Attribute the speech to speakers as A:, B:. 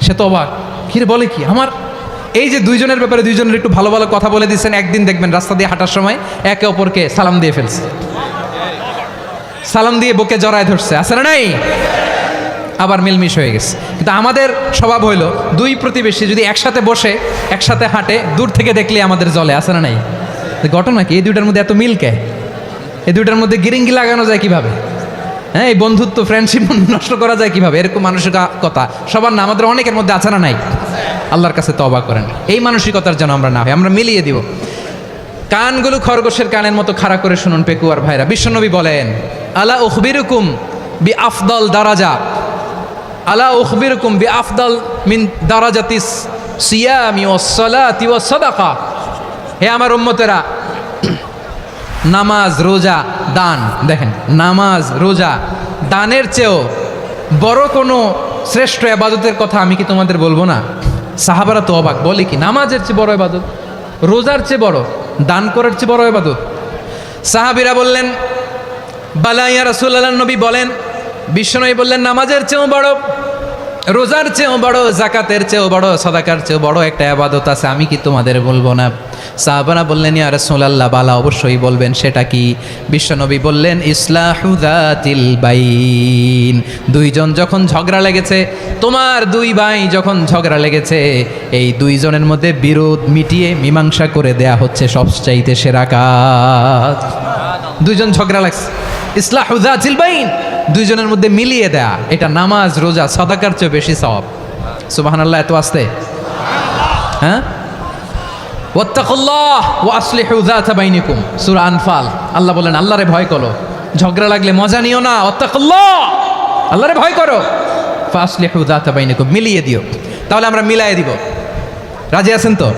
A: সে তো অবাক, কিরে বলে কি আমার এই যে দুইজনের ব্যাপারে দুইজনের একটু ভালো ভালো কথা বলে দিচ্ছেন, একদিন দেখবেন রাস্তা দিয়ে হাঁটার সময় একে অপরকে সালাম দিয়ে ফেলছে, সালাম দিয়ে বুকে জড়ায় ধরছে, আছে না নাই? আবার মিলমিশ হয়ে গেছে। কিন্তু আমাদের স্বভাব হইল দুই প্রতিবেশী যদি একসাথে বসে একসাথে হাঁটে, দূর থেকে দেখলে আমাদের জলে, আছে না নাই? ঘটনা কি এই দুইটার মধ্যে এত মিল কে? এই দুইটার মধ্যে গিরিঙ্গি লাগানো যায় কিভাবে? হ্যাঁ, এই বন্ধুত্ব ফ্রেন্ডশিপ নষ্ট করা যায় কিভাবে? এরকম মানসিকতা সবার না, আমাদের অনেকের মধ্যে আছে না নাই? আল্লাহর কাছে তওবা করেন এই মানসিকতার যেন আমরা না হয়, আমরা মিলিয়ে দিব। কানগুলো খরগোশের কানের মতো খাড়া করে শুনুন পেকুয়ার ভাইরা, বিশ্বনবী বলেন আলা উখবিরুকুম বি আফদল দারাজা, আলা উখবিরুকুম বি আফদল মিন দারাজাতিস সিয়ামি ওয়াস সালাতি ওয়াস সাদাকা। হে আমার উম্মতেরা, নামাজ, রোজা, দান, দেখেন নামাজ, রোজা, দানের চেয়েও বড় কোনো শ্রেষ্ঠ ইবাদতের কথা আমি কি তোমাদের বলবো না? সাহাবারা তো অবাক, বলে কি নামাজের চেয়ে বড় ইবাদত, রোজার চেয়ে বড়, দান করার চেয়ে বড় ইবাদত? সাহাবীরা বললেন বালা ইয়া রাসূলুল্লাহ, নবী বলেন, বিশ্বনবী বললেন নামাজের চেয়েও বড়, রোজার চেয়েও বড়, জাকাতের চেয়েও বড়, সাদাকার চেয়েও বড় একটা ইবাদত আছে, আমি কি তোমাদের বলবো না? সাহাবারা বললেন ইয়া রাসূলুল্লাহ, বালা অবশ্যই বলবেন, সেটা কি? বিশ্বনবী বললেন ইসলাহু যাতিল বাইন। দুইজন যখন ঝগড়া লেগেছে, তোমার দুই ভাই যখন ঝগড়া লেগেছে, এই দুইজনের মধ্যে বিরোধ মিটিয়ে মীমাংসা করে দেয়া হচ্ছে সবচাইতে সেরা কাজ। দুইজন ঝগড়া লাগছে, ইসলাহু যাতিল বাইন, দুইজনের মধ্যে মিলিয়ে দেয়া, এটা নামাজ, রোজা, সাদাকার চেয়ে বেশি সওয়াব। সুবহানাল্লাহ, এত আসতে, হ্যাঁ? ওয়াত্তাকুল্লাহ ওয়া আসলিহু যাতা বাইনিকুম, সূরা আনফাল। আল্লাহ বলেন আল্লাহরে ভয় করো, ঝগড়া লাগলে মজা নিও না, ওয়াত্তাকুল্লাহ, আল্লাহরে ভয় করো, ফাসলিহু যাতা বাইনিকুম, মিলিয়ে দিও। তাহলে আমরা মিলায়ে দিব, রাজি আছেন তো?